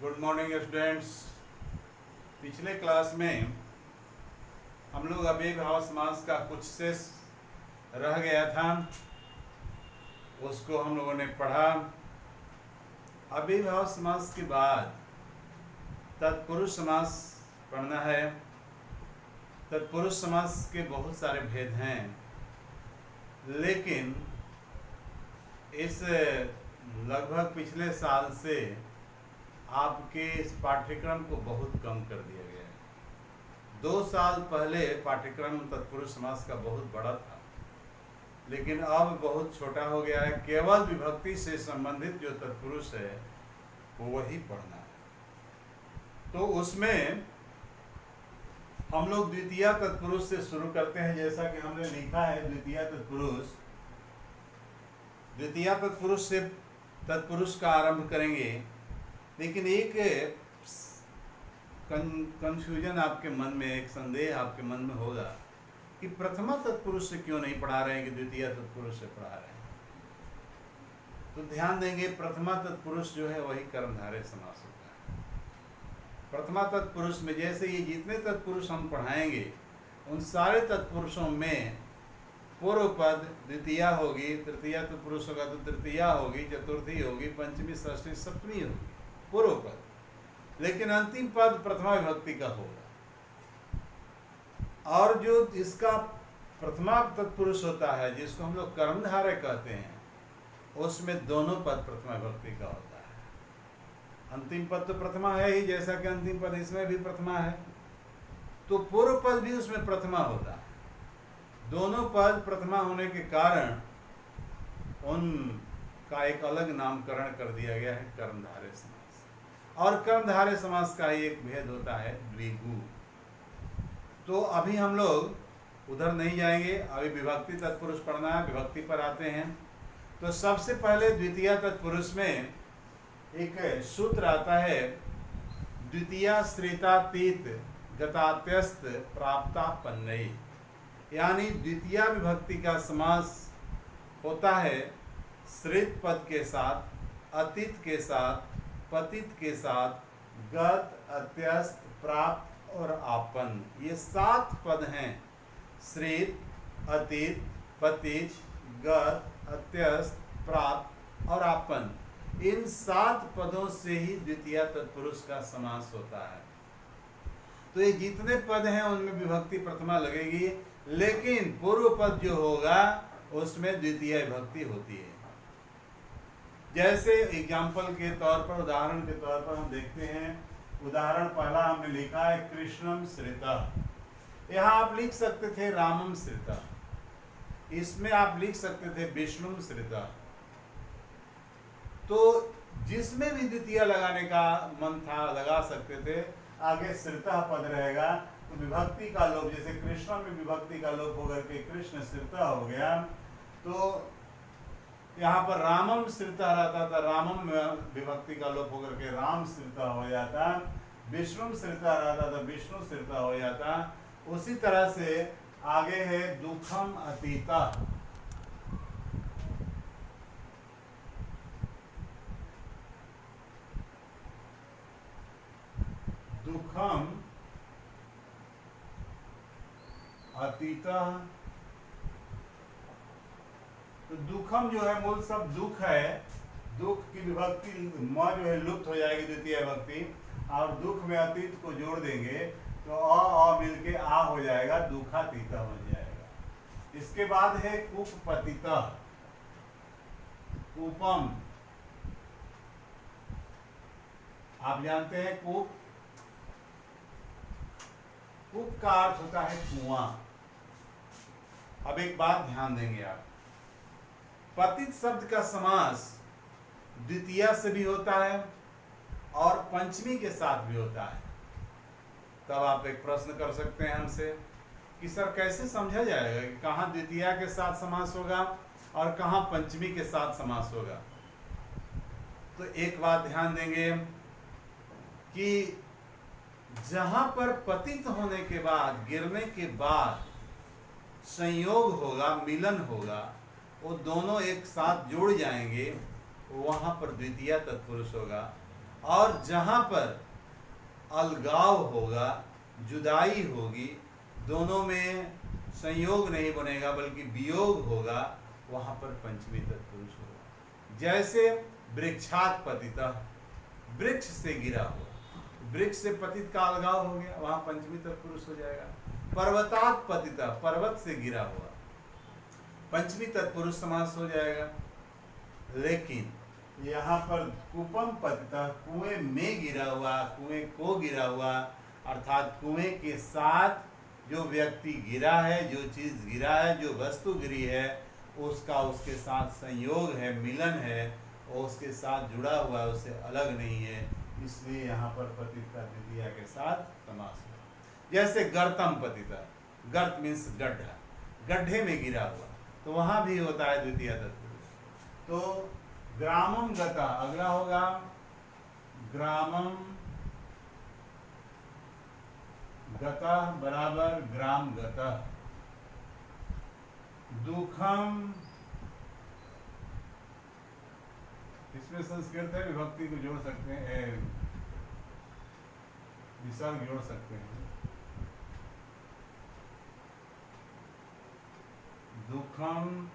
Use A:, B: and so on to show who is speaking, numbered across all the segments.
A: Good morning students. पिछले class में हम लोग अव्ययीभाव समास का कुछ शेष रह गया था, उसको हम लोगों ने पढ़ा। अव्ययीभाव समास के बाद तत्पुरुष समास पढ़ना है। तत्पुरुष समास के बहुत सारे भेद हैं, लेकिन इस लगभग पिछले साल से आपके इस पाठ्यक्रम को बहुत कम कर दिया गया है। 2 साल पहले पाठ्यक्रम तत्पुरुष समास का बहुत बड़ा था, लेकिन अब बहुत छोटा हो गया है। केवल विभक्ति से संबंधित जो तत्पुरुष है वो वही पढ़ना है। तो उसमें हम लोग द्वितीय तत्पुरुष से शुरू करते हैं। जैसा कि हमने लिखा है, द्वितीय तत्पुरुष। द्वितीय तत्पुरुष से तत्पुरुष का आरंभ करेंगे, लेकिन एक कंफ्यूजन आपके मन में, एक संदेह आपके मन में होगा कि प्रथमा तत्पुरुष से क्यों नहीं पढ़ा रहे हैं कि द्वितीय तत्पुरुष से पढ़ा रहे हैं। तो ध्यान देंगे, प्रथमा तत्पुरुष जो है वही कर्मधारय समास होता है। प्रथमा तत्पुरुष में जैसे ये जितने तत्पुरुष हम पढ़ाएंगे, उन सारे तत्पुरुषों में पूर्व पद द्वितीया होगी, तृतीय तत्पुरुष होगा तो तृतीया होगी, चतुर्थी होगी, पंचमी, षष्ठी, सप्तमी होगी, पूर्व पद। लेकिन अंतिम पद प्रथमा विभक्ति का होगा। और जो इसका प्रथमा तत्पुरुष होता है, जिसको हम लोग कर्मधारय कहते हैं, उसमें दोनों पद प्रथमा विभक्ति का होता है। अंतिम पद तो प्रथमा है ही, जैसा कि अंतिम पद इसमें भी प्रथमा है, तो पूर्व पद भी उसमें प्रथमा होता है। दोनों पद प्रथमा होने के कारण उनका एक अलग नामकरण कर दिया गया है, कर्मधारय समास। और कर्मधारय समास का ही एक भेद होता है, द्विगु। तो अभी हम लोग उधर नहीं जाएंगे, अभी विभक्ति तत्पुरुष पढ़ना है, विभक्ति पर आते हैं। तो सबसे पहले द्वितीय तत्पुरुष में एक सूत्र आता है, द्वितीया श्रितातीत गतात्यस्त प्राप्तापन्नयी। यानी द्वितीय विभक्ति का समास होता है श्रित पद के साथ, अतीत के साथ, पतित के साथ, गत, अत्यस्त, प्राप्त और आपन। ये 7 पद हैं। श्रित, अतीत, पतित, गत, अत्यस्त, प्राप्त और आपन। इन 7 पदों से ही द्वितीय तत्पुरुष का समास होता है। तो ये जितने पद हैं उनमें विभक्ति प्रथमा लगेगी, लेकिन पूर्व पद जो होगा उसमें द्वितीय विभक्ति होती है। जैसे एग्जाम्पल के तौर पर, उदाहरण के तौर पर हम देखते हैं। उदाहरण पहला हमने लिखा है, कृष्णम श्रितः। यहाँ आप लिख सकते थे रामम श्रितः, इसमें आप लिख सकते थे विष्णुम श्रितः। तो जिसमें भी द्वितीय लगाने का मन था लगा सकते थे। आगे श्रितः पद रहेगा तो विभक्ति का लोप, जैसे कृष्ण में विभक्ति का लोप होकर के कृष्ण श्रितः हो गया, तो यहाँ पर रामम श्रितः रहता था, रामम विभक्ति का लोप होकर के राम श्रितः हो जाता। विष्णु श्रितः रहता था, विष्णु श्रितः हो जाता। उसी तरह से आगे है दुखम अतीता। दुखम अतीता। तो दुखम जो है मूल शब्द दुख है, दुख की विभक्ति म जो है लुप्त हो जाएगी द्वितीय विभक्ति, और दुख में अतीत को जोड़ देंगे तो अ मिलके आ हो जाएगा, दुखातीता हो जाएगा। इसके बाद है कूपपतिता, कूपम। आप जानते हैं कूप, कूप का अर्थ होता है कुआं। अब एक बात ध्यान देंगे आप, पतित शब्द का समास द्वितीय से भी होता है और पंचमी के साथ भी होता है। तब आप एक प्रश्न कर सकते हैं हमसे कि सर कैसे समझा जाएगा कि कहाँ द्वितीय के साथ समास होगा और कहाँ पंचमी के साथ समास होगा। तो एक बात ध्यान देंगे कि जहां पर पतित होने के बाद, गिरने के बाद संयोग होगा, मिलन होगा, वो दोनों एक साथ जुड़ जाएंगे, वहां पर द्वितीय तत्पुरुष होगा। और जहाँ पर अलगाव होगा, जुदाई होगी, दोनों में संयोग नहीं बनेगा बल्कि वियोग होगा, वहाँ पर पंचमी तत्पुरुष होगा। जैसे वृक्षात पतितः, वृक्ष से गिरा हुआ, वृक्ष से पतित का अलगाव हो गया, वहाँ पंचमी तत्पुरुष हो जाएगा। पर्वतात पतितः, पर्वत से गिरा हुआ, पंचमी तत्पुरुष समास हो जाएगा। लेकिन यहाँ पर कूपम पतितः, कुएं में गिरा हुआ, कुएं को गिरा हुआ, अर्थात कुएं के साथ जो व्यक्ति गिरा है, जो चीज गिरा है, जो वस्तु गिरी है, उसका उसके साथ संयोग है, मिलन है, और उसके साथ जुड़ा हुआ है, उससे अलग नहीं है, इसलिए यहाँ पर पतित का द्वितीया के साथ समास हुआ। जैसे गर्तम पतितः, गर्त मीन्स गड्ढा, गड्ढे में गिरा हुआ, तो वहां भी होता है द्वितीय तत्पुरुष। तो ग्रामम गता, अगला होगा ग्रामम गता बराबर ग्राम गता। दुखम, इसमें संस्कृत है, विभक्ति को जोड़ सकते हैं, विसर्ग जोड़ सकते हैं। दुखम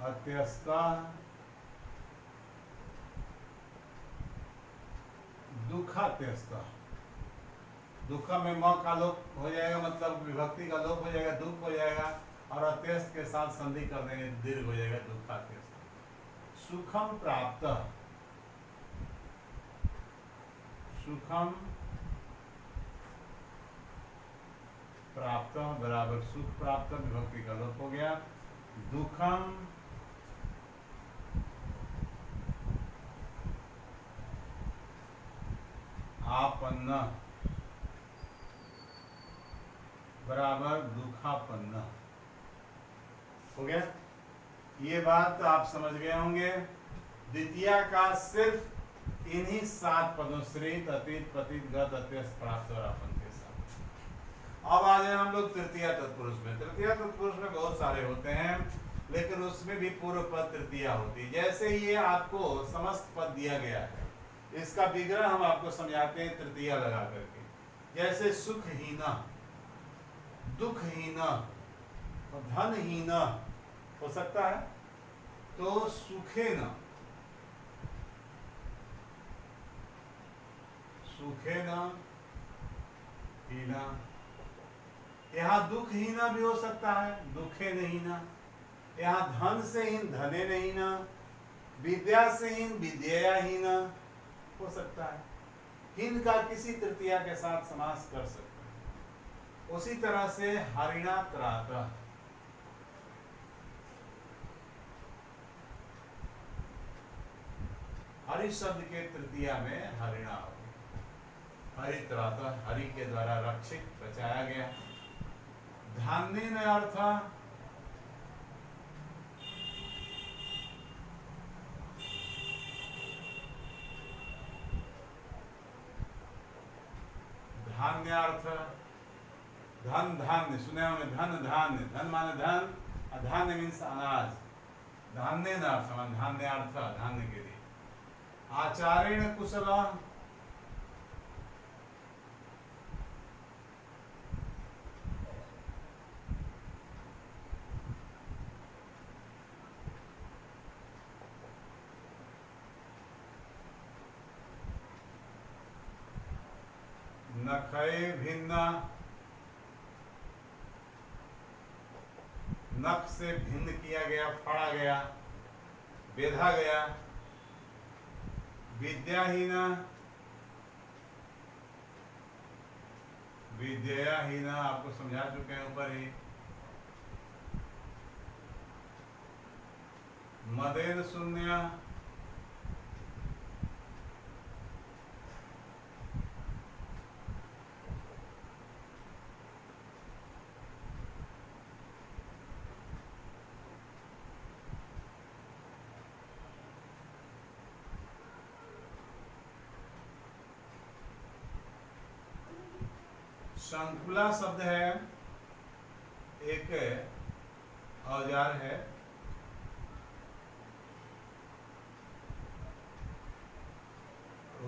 A: अत्यस्ता, दुखात्यस्ता, दुख में म का लोप हो जाएगा, मतलब विभक्ति का लोप हो जाएगा, दुख हो जाएगा, और अत्यस्त के साथ संधि कर देंगे, दीर्घ हो जाएगा, दुखात्यस्त। सुखम प्राप्त, सुखम प्राप्त बराबर सुख प्राप्त, विभक्ति का लोप हो गया। दुखम आपन्न बराबर दुखापन्न हो गया। ये बात आप समझ गए होंगे। द्वितीया का सिर्फ इन्हीं 7 पदों, श्रेत, अतीत, पतित, गत, अत्यस्त, प्राप्त और आपन के साथ। अब आ जाए हम लोग तृतीया तत्पुरुष में। तृतीया तत्पुरुष में बहुत सारे होते हैं, लेकिन उसमें भी पूर्व पद तृतीया होती है। जैसे ये आपको समस्त पद दिया गया है, इसका विग्रह हम आपको समझाते हैं तृतीया लगा करके। जैसे सुखहीना, दुखहीना और धनहीना हो सकता है, तो सुखेना, सुखेना हीना, यहाँ दुखहीना भी हो सकता है, दुखे नहीं ना। यहाँ धन से हीन, धने नहीं ना। विद्या से हीन, विद्या हीना हो सकता है। हीन का किसी तृतीया के साथ समास कर सकते हैं। उसी तरह से हरिणा त्राता, हरि शब्द के तृतीया में हरिणा हो, हरि त्राता, हरि के द्वारा रक्षित, बचाया गया। धान्य न अर्थ, धान्यार्थ, धन धान्य सुने होंगे, धन धान्य, धन माने धन, धान्य मीन्स अनाज। धान्य न अर्थ मान धान्यार्थ, धान्य के लिए। आचारेण कुशला, नखय भिन्ना, नख से भिन्न किया गया, फाड़ा गया, बेधा गया। विद्याहीना, विद्याहीना आपको समझा चुके हैं ऊपर ही। मदेन शून्य, शंकुला शब्द है, एक औजार है,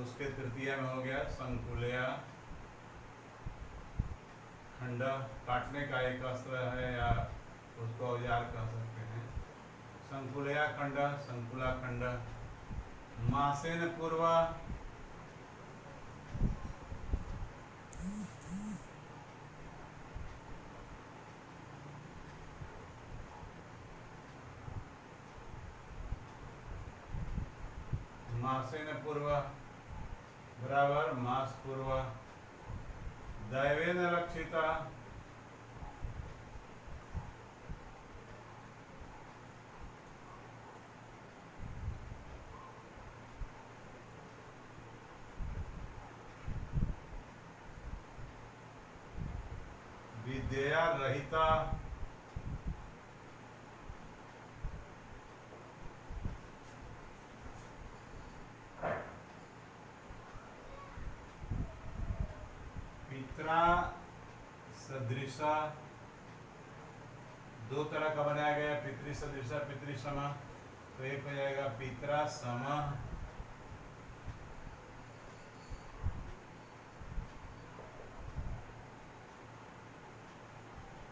A: उसके तृतीया में हो गया संकुलया खंड, काटने का एक अस्त्र है या उसको औजार कह सकते हैं। संकुलया खंड, संकुला खंड। मासेन पूर्व, मासेन पूर्व बराबर मास पूर्व। दैवेन रक्षिता, विद्या रहिता, पित्रा सदृशा। दो तरह का बनाया गया, पितृ सदृशा, पितृ सम। तो एक हो जाएगा पित्रा सम,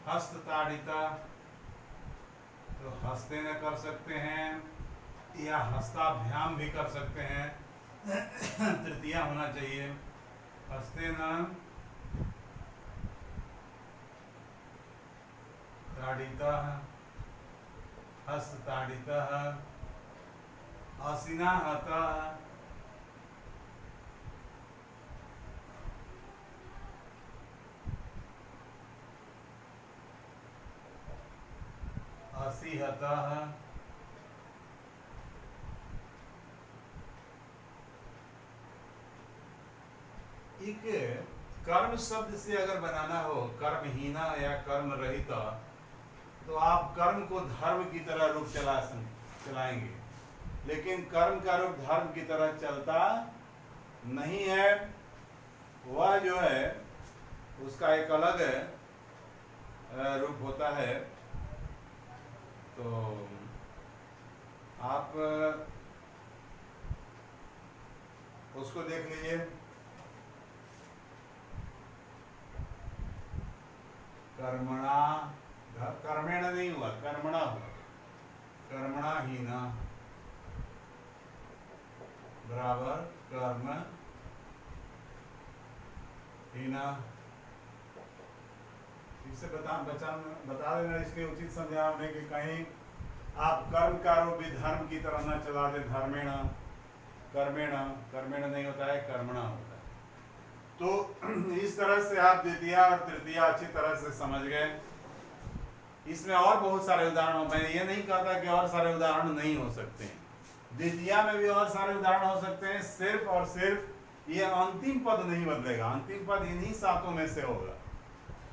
A: हस्त ताड़िता। तो हस्ते न कर सकते हैं या हस्ताभ्याम भी कर सकते हैं, तृतीया होना चाहिए। हस्ते न ताड़िता, हस्त ताड़िता, असिना हता, असिहता। एक कर्म शब्द से अगर बनाना हो कर्महीना या कर्म रहित, तो आप कर्म को धर्म की तरह रूप चलाएंगे, लेकिन कर्म का रूप धर्म की तरह चलता नहीं है। वह जो है उसका एक अलग रूप होता है। तो आप उसको देख लीजिए। कर्मणा, कर्मेण नहीं हुआ, कर्मणा हुआ। कर्मणा हीना बराबर कर्म हीना। इससे बता देना, इसके उचित संज्ञा होने कि कहीं आप कर्म का रूप भी धर्म की तरह न चला दे। धर्मेण, कर्मेण, कर्मेण नहीं होता है, कर्मणा होता है। तो इस तरह से आप द्वितीया और तृतीया अच्छी तरह से समझ गए। इसमें और बहुत सारे उदाहरण, मैं ये नहीं कहता कि और सारे उदाहरण नहीं हो सकते हैं। द्वितीया में भी और सारे उदाहरण हो सकते हैं, सिर्फ और सिर्फ ये अंतिम पद नहीं बदलेगा। अंतिम पद इन्हीं सातों में से होगा।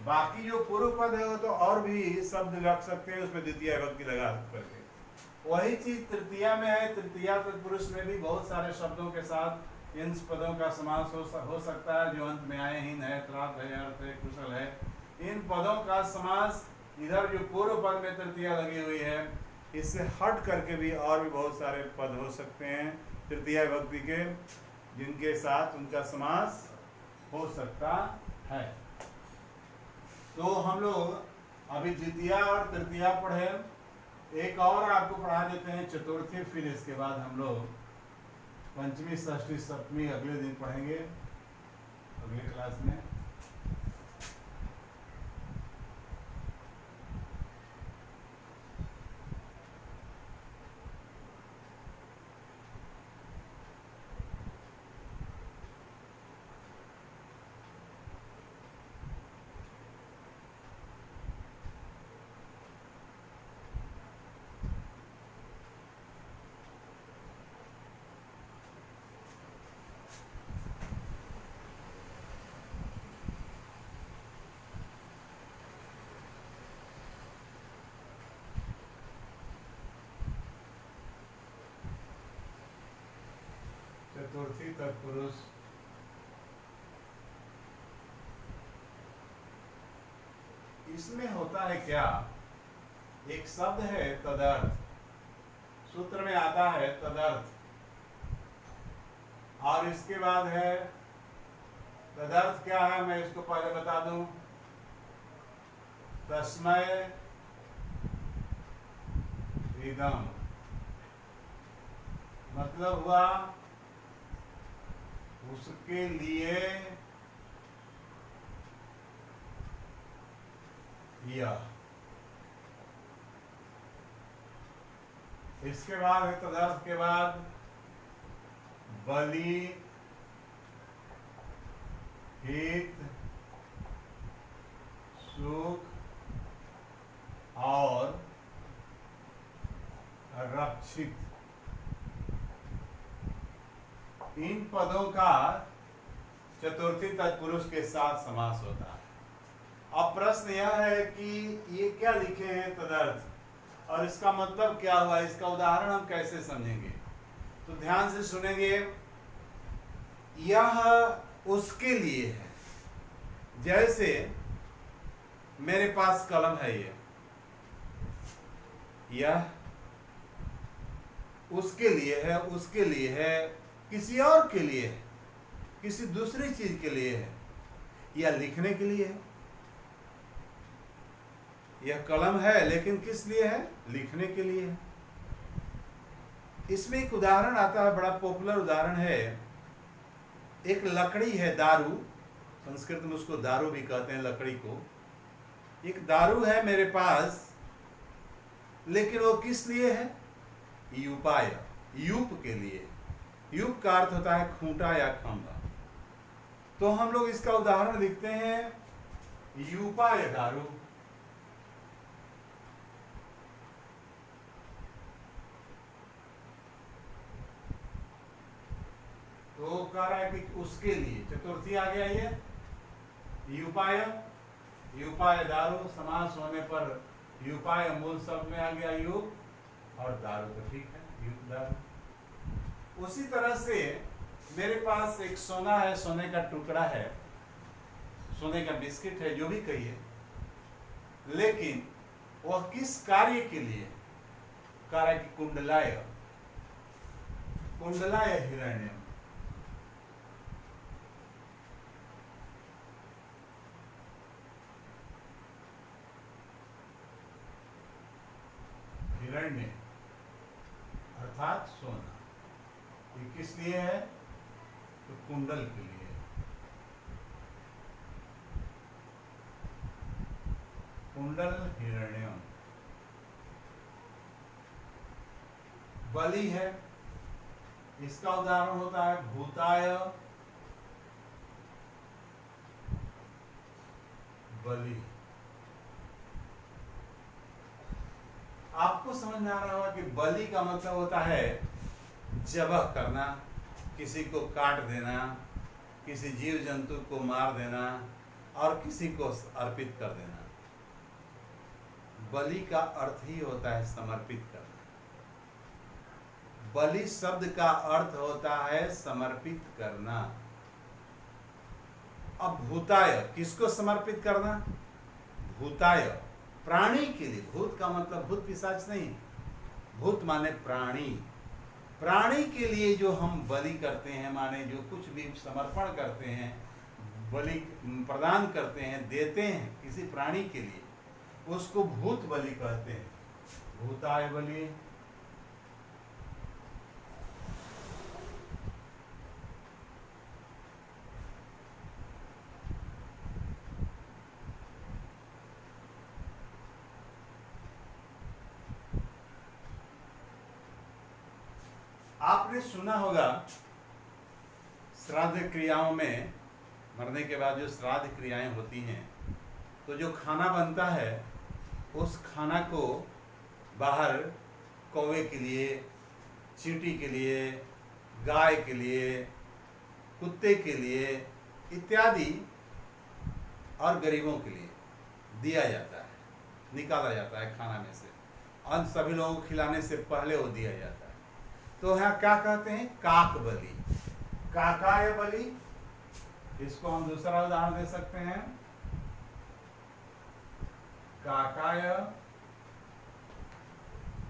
A: बाकी जो पूर्व पद है वो तो और भी शब्द रख सकते हैं, उसमें द्वितीय विभक्ति लगा करके। वही चीज तृतीया में है। तृतीया तत्पुरुष में भी बहुत सारे शब्दों के साथ इन पदों का समास हो सकता है, जो अंत में आए। हीन है, त्राप है, अर्थ है, कुशल है। इन पदों का समास इधर जो पूर्व पद में तृतीया लगी हुई है, इससे हट करके भी और भी बहुत सारे पद हो सकते हैं तृतीया विभक्ति के, जिनके साथ उनका समास हो सकता है। तो हम लोग अभी द्वितीया और तृतीया पढ़े। एक और आपको पढ़ा देते हैं चतुर्थी, फिर इसके बाद हम लोग पंचमी, षष्ठी, सप्तमी अगले दिन पढ़ेंगे, अगले क्लास में। चतुर्थी तत्पुरुष, इसमें होता है क्या, एक शब्द है तदर्थ, सूत्र में आता है तदर्थ। और इसके बाद है तदर्थ क्या है, मैं इसको पहले बता दूं। तस्मै इदम मतलब हुआ उसके लिए यह। इसके बाद है तदर्थ के बाद बलि हित सुख और रक्षित, इन पदों का चतुर्थी तत्पुरुष के साथ समास होता है। अब प्रश्न यह है कि ये क्या लिखे हैं तदर्थ, और इसका मतलब क्या हुआ, इसका उदाहरण हम कैसे समझेंगे। तो ध्यान से सुनेंगे। यह उसके लिए है, जैसे मेरे पास कलम है, यह उसके लिए है, उसके लिए है, किसी और के लिए है, किसी दूसरी चीज के लिए है, या लिखने के लिए है। यह कलम है लेकिन किस लिए है, लिखने के लिए है। इसमें एक उदाहरण आता है, बड़ा पॉपुलर उदाहरण है। एक लकड़ी है, दारू, संस्कृत में उसको दारू भी कहते हैं लकड़ी को। एक दारू है मेरे पास, लेकिन वो किस लिए है, यूपाय, यूप के लिए। यूप का अर्थ होता है खूंटा या खंभा। तो हम लोग इसका उदाहरण लिखते हैं, यूपाय दारू। तो कह रहा है कि उसके लिए, चतुर्थी आ गया ये, यूपाय, यूपाय दारू। समास होने पर यूपाय मूल शब्द में आ गया यूप, और दारू तो ठीक है, यूप दारू। उसी तरह से मेरे पास एक सोना है, सोने का टुकड़ा है, सोने का बिस्किट है, जो भी कहिए, लेकिन वह किस कार्य के लिए, कार्य की कुंडलाय, कुंडलाय हिरण्यम। हिरण्य अर्थात सोना, ये किस लिए है, तो कुंडल के लिए। कुंडल हिरण्यम। बलि है, इसका उदाहरण होता है भूताय बलि। आपको समझ में आ रहा होगा कि बलि का मतलब होता है जबह करना, किसी को काट देना, किसी जीव जंतु को मार देना और किसी को अर्पित कर देना। बलि का अर्थ ही होता है समर्पित करना। बलि शब्द का अर्थ होता है समर्पित करना। अब भूताय, किसको समर्पित करना, भूताय, प्राणी के लिए। भूत का मतलब भूत पिशाच नहीं, भूत माने प्राणी। प्राणी के लिए जो हम बलि करते हैं, माने जो कुछ भी समर्पण करते हैं, बलि प्रदान करते हैं, देते हैं किसी प्राणी के लिए, उसको भूत बलि कहते हैं। भूताय बलि। आपने सुना होगा श्राद्ध क्रियाओं में, मरने के बाद जो श्राद्ध क्रियाएं होती हैं, तो जो खाना बनता है उस खाना को बाहर कौवे के लिए, चींटी के लिए, गाय के लिए, कुत्ते के लिए इत्यादि और गरीबों के लिए दिया जाता है, निकाला जाता है खाना में से। अन्न सभी लोगों को खिलाने से पहले वो दिया जाता है। तो यहाँ क्या कहते हैं, काक बलि, काकाय बलि। इसको हम दूसरा उदाहरण दे सकते हैं, काकाय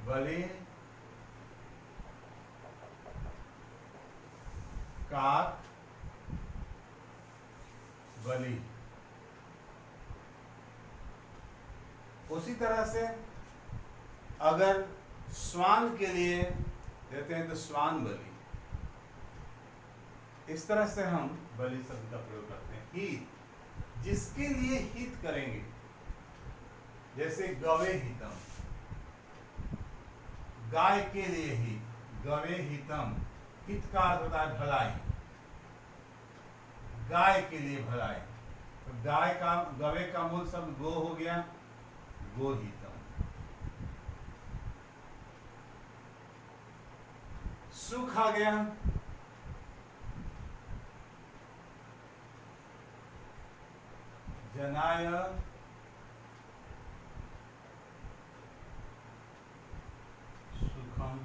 A: बलि। काक बलि। उसी तरह से अगर श्वान के लिए देते हैं तो श्वान बलि। इस तरह से हम बलि शब्द का प्रयोग करते हैं। हित, जिसके लिए हित करेंगे, जैसे गवे हितम, गाय के लिए हित, गवे हितम। हित का अर्थ होता है भलाई, गाय के लिए भलाई। तो गाय का, गवे का मूल शब्द गो हो गया, गोहितम। सुख आ गया, जनाय सुखम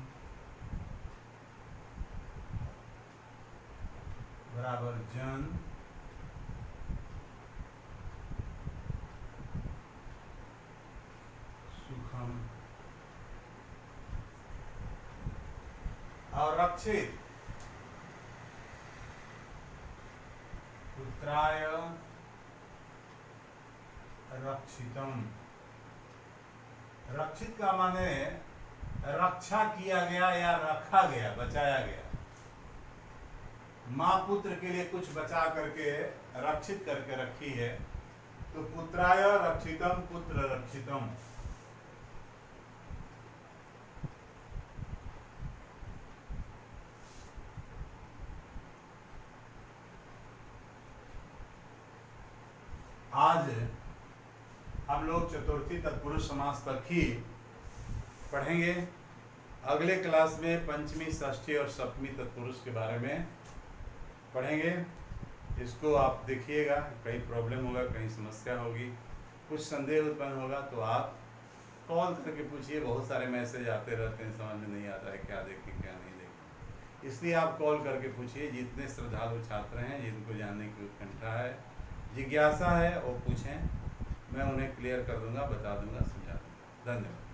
A: बराबर जन सुखम। और रक्षित, पुत्राय रक्षितम। रक्षित का माने रक्षा किया गया या रखा गया, बचाया गया। माँ पुत्र के लिए कुछ बचा करके रक्षित करके रखी है, तो पुत्राय रक्षितम, पुत्र रक्षितम। आज हम लोग चतुर्थी तत्पुरुष समास तक ही पढ़ेंगे। अगले क्लास में पंचमी, षष्ठी और सप्तमी तत्पुरुष के बारे में पढ़ेंगे। इसको आप देखिएगा, कहीं प्रॉब्लम होगा, कहीं समस्या होगी, कुछ संदेह उत्पन्न होगा तो आप कॉल करके पूछिए। बहुत सारे मैसेज आते रहते हैं, समझ में नहीं आता है क्या देखें क्या नहीं देखें, इसलिए आप कॉल करके पूछिए। जितने श्रद्धालु छात्र हैं, जिनको जानने की उत्कंठा है, जिज्ञासा है, वो पूछें, मैं उन्हें क्लियर कर दूंगा, बता दूंगा, समझा दूंगा। धन्यवाद।